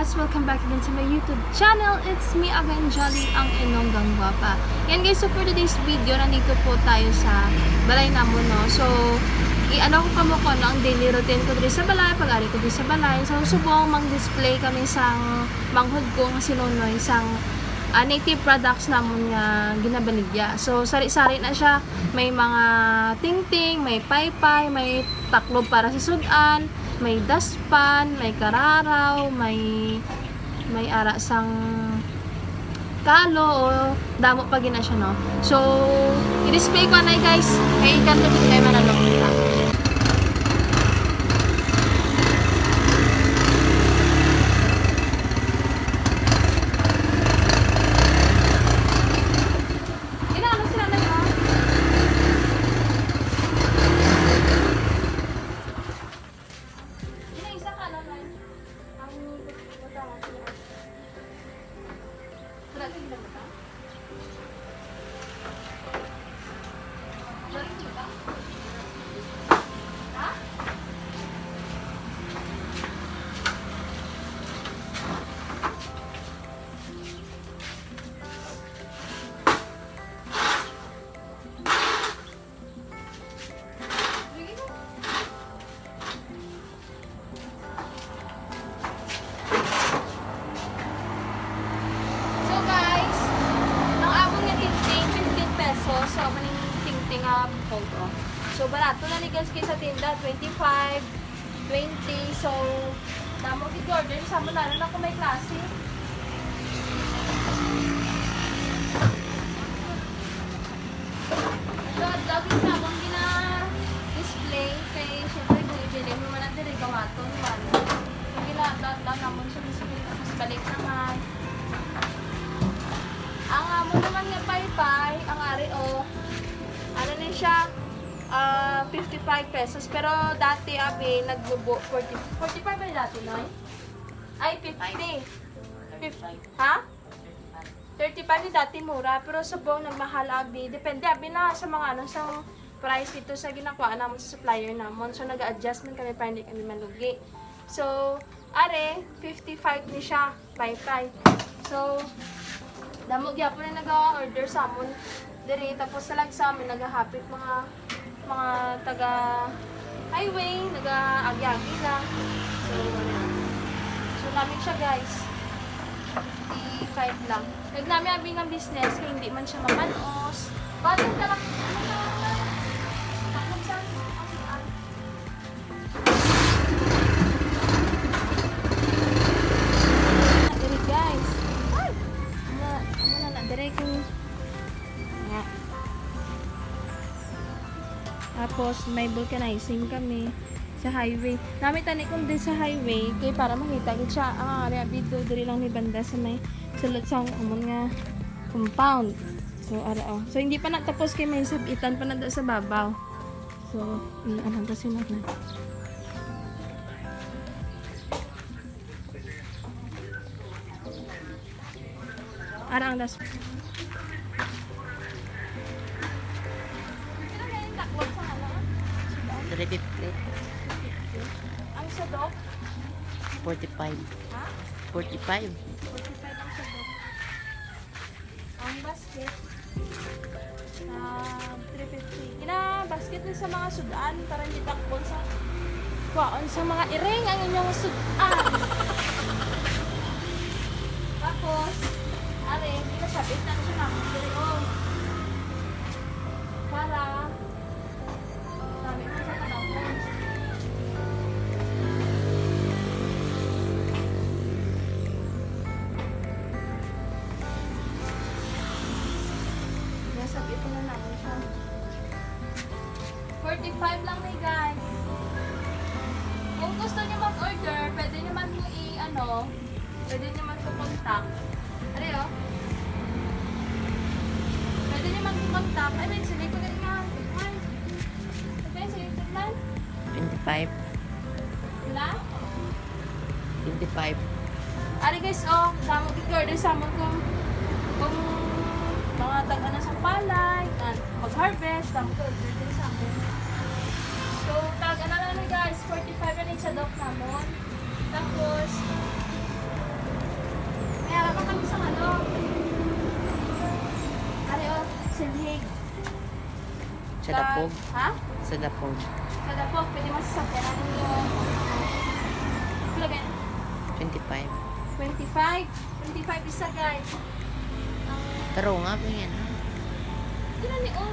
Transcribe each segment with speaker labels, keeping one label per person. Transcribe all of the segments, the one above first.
Speaker 1: guys! Welcome back again to my YouTube channel. It's me again, Jolie, ang ilonggang Gwapa. Yan guys, so for today's video, nandito po tayo sa balay namon, no? So, i-ano ko kamo ko, no? Ang daily routine ko dito sa balay, pag-ari ko dito sa balay. So, subong mang-display kami sang manghod ko ng sinunoy, sang native products namon nga ginabaligya. So, sari-sari na siya. May mga ting-ting, may paypay, may taklob para sa sudan, may daspan, may kararaw, may ara sang kalo o damo pa gina siya, no. So i-display ko na guys, kay kanto din kayo manalok kita. So, barato na ni guys kayo sa tinda, 25, 20. So, damo i-order sa mo lalo na kung may klase. So, laging sa akong gina-display kay syempre kung ibili mo man natin rin gamaton man. Kung gina-download naman siya display tapos balik naman. Ang mo naman nga paypay, ang ari o ano na siya, 55 pesos. Pero dati abi nagbubo 45 ba dati, no? Ay 50. 50. Ha? 35 ni dati mura, pero subong nagmahal abi. Depende abi na sa mga ano sa price dito sa ginakuha namon sa supplier namon. So nag-adjustment kami para hindi kami malugi. So are 55 ni siya, bye-bye. So damo gyapon na nag-order sa amon diri, tapos salag sa amin naghahapit mga taga highway, naga-agyagi lang. So, ayan. So, namin siya guys. 55 lang. Nag namin abing ang business, kaya hindi man siya mamanos. Bakit na lang? Takot sa diri guys. Ay! Ano na, diri kung tapos may vulcanizing kami sa highway. Nami tani kung din sa highway kay para makita gid siya ang area dito diri lang ni banda sa may sulod sang amon nga compound. So ara So hindi pa natapos kay may sabitan pa na sa babaw. So anong kasi na. Ara ang das. Ang sadok?
Speaker 2: 45.
Speaker 1: Ha?
Speaker 2: 45.
Speaker 1: 45 ang sadok. Ang basket 350. Basket din sa mga sudan para hindi takbon sa kuwaon sa mga iring ang inyong sudan. Tapos hindi na sabit na siya namin diri para dami mo sa panahon. Nasabit na namin siya. 45 lang ni guys. Kung gusto niyo mag-order, pwede niyo man pwede niyo man contact. Ari oh. Pwede niyo man contact. Ay, may silip ko ganyan nga. Okay, silip ko man.
Speaker 2: 25.
Speaker 1: Wala?
Speaker 2: 25.
Speaker 1: Ari guys, damo i-order sa amon kung mga taga na sa palay, mag-harvest, damo i-order din sa amon. So, tag ano lang guys, 45 na sa dok namon. Tapos silhig.
Speaker 2: Sa dapog.
Speaker 1: Ha?
Speaker 2: Sa dapog.
Speaker 1: Sa dapog, pwede masasakyan ninyo. Pila ba yan?
Speaker 2: 25.
Speaker 1: 25. 25 isa guys.
Speaker 2: Pero nga po yan.
Speaker 1: Kailan ni oh?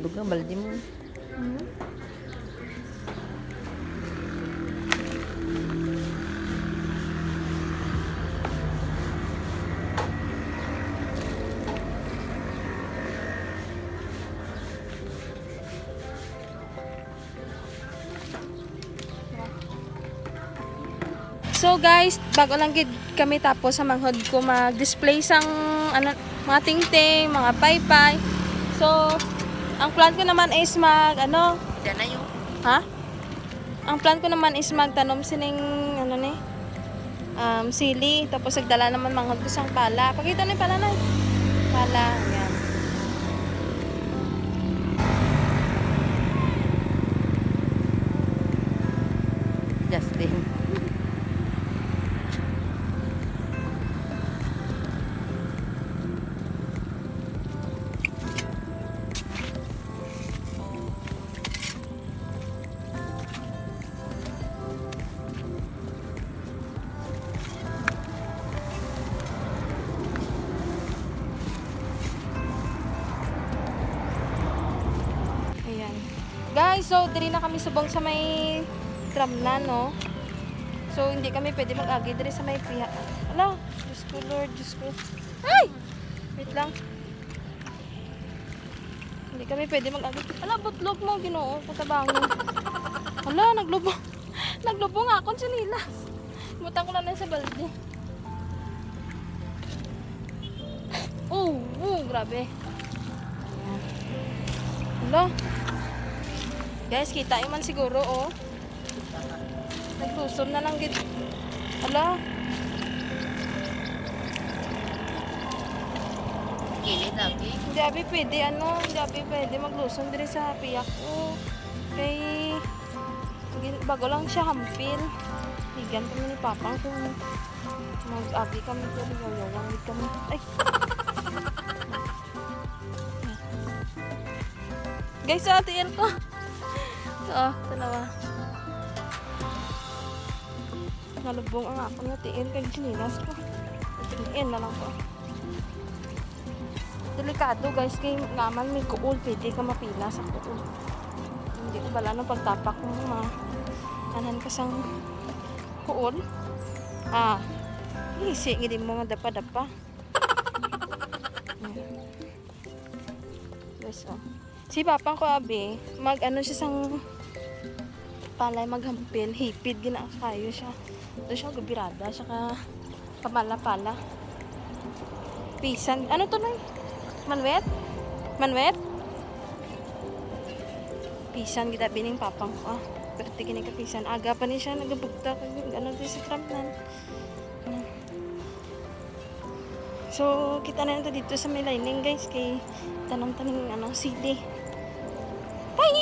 Speaker 2: Duga, baldi mo.
Speaker 1: So guys, bago lang gid kami tapos sa manghod ko mag-display sang ano, mga tingting, mga paypay. So, ang plan ko naman is
Speaker 2: Diyan na yung
Speaker 1: ha? Ang plan ko naman is magtanom sining sili, tapos nagdala naman manghod ko sang pala. Pakita ni pala na. Pala, ayan.
Speaker 2: Justin.
Speaker 1: Ayan. Guys, so diri na kami subong sa may tramnan, no? So hindi kami pwede mag-agi diri sa may piha. Ala, Diyos ko Lord, Diyos ko. Ay! Wait lang. Hindi kami pwede mag-agi. Ala, butlog mo, Ginoo, Cotabato. Ala, naglubong. Naglubong akong sinilas. Butang ko lang na sa balde. Grabe. Ayan. Ala. Guys, kita man siguro, oh. Naglusom na lang gid. Ala.
Speaker 2: Gilid lagi.
Speaker 1: Hindi abi pwede maglusom diri sa piyak ko. Kay bago lang siya hampil. Bigyan kami ni Papa kung mag-abi kami dito, gawawang kami. Ay. Guys, atiyan ko. Dalawa. Nalubong ang ako na tiin kay sinilas ko. Tiin na lang ko. Delikado guys, kay ngaman may kuul, pwede ka mapila sa kuul. Hindi ko bala nung pagtapak mo anan ka sang kuul. Isi, hindi mo nga dapa-dapa. Guys, si Papang ko abi, siya sang palay maghampil, hipid ginakayo siya. Doon siya gabirada, saka pamala-pala. Pisan, ano to na? Manwet? Manwet? Pisan kita bining Papang ko. Pero tigin ka pisan. Aga pa niya siya nagabugta. Ano din sa tramnan. So, kita na ito dito sa may lining guys. Kay tanong-tanong sili. Bye!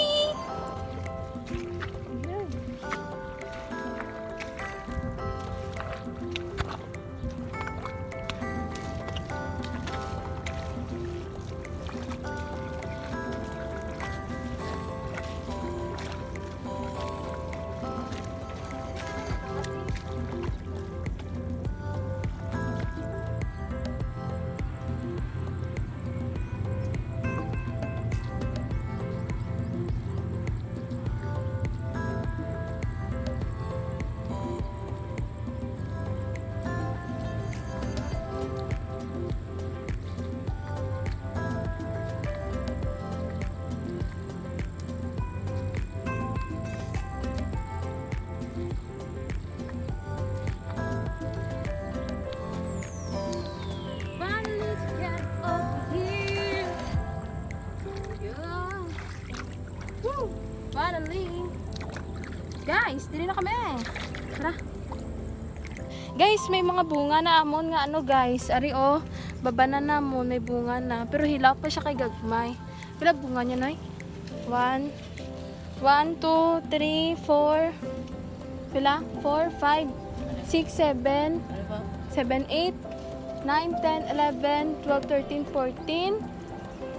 Speaker 1: guys, dili na kami. Tara. Guys, may mga bunga na amon nga ano guys. Ari oh, baba na namon, may bunga na. Pero hilaw pa siya kay gagmay. Pila bunga niya, Noy? 1, 2, 3, 4. Pila? 4, 5, 6, 7, 7, 8, 9, 10, 11, 12, 13, 14,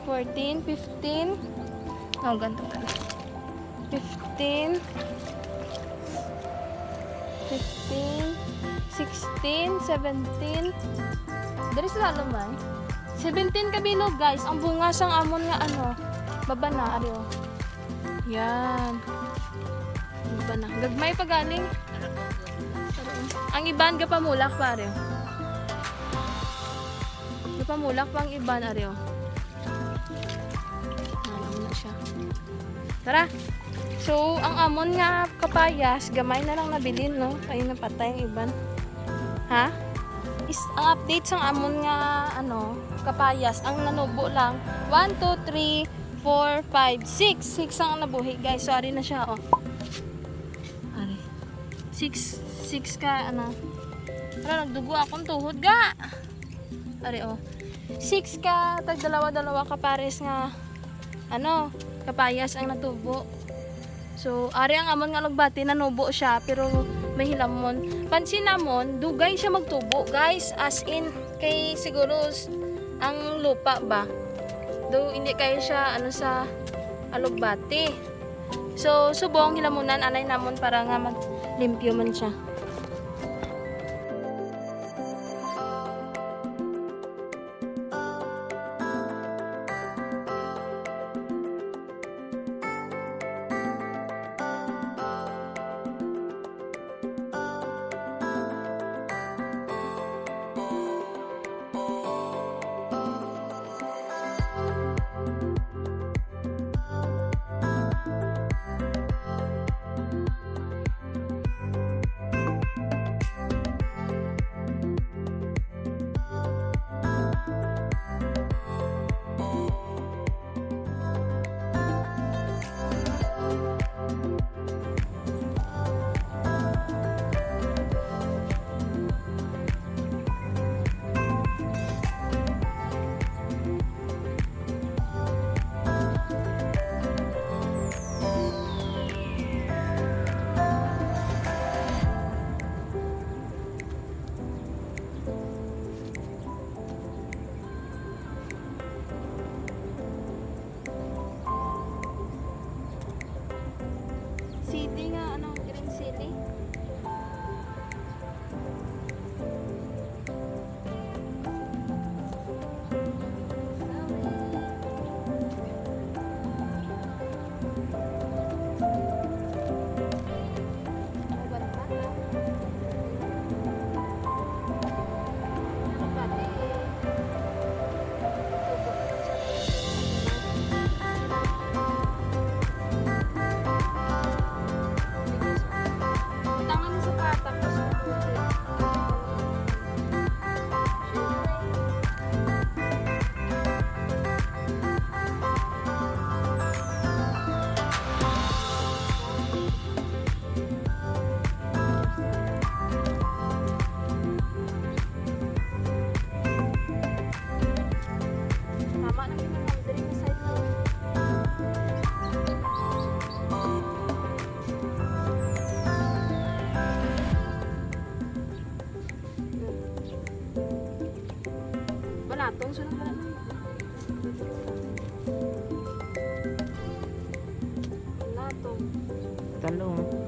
Speaker 1: 14, 15. Oh, ganito pala. 15, 15, 16, 17. Dari sila naman. 17 kabilog guys. Ang bunga sang amon nga ano. Baba na, ari oh. Yan. Baba na. Gagmay pa galing. Ang iban gapamulak pare. Gapamulak pa ang iban ari oh. Ano na siya. Tara. So, ang amon nga kapayas, gamay na lang nabilin no. Ayun na patay ang iban. Ha? Ang update sang amon nga ano, kapayas, ang nanubo lang 1, 2, 3, 4, 5, 6. 6 ang nabuhi guys. Sorry na siya oh. Ari. 6 ka ano. Ano nagdugo akong tuhod ga. Ari oh. 6 ka tag dalawa ka pares nga ano, kapayas ang natubo. So, ari ang amon nga lugbati nanubo siya pero may hilamon. Pansin namon, dugay siya magtubo, guys. As in, kay siguro ang lupa ba? Do hindi kayo siya ano sa alugbati. So, subong hilamunan anay namon para nga maglimpyo man siya. Sili nga, ano, green sili. Natong sunod na lang. Natong.
Speaker 2: Talong.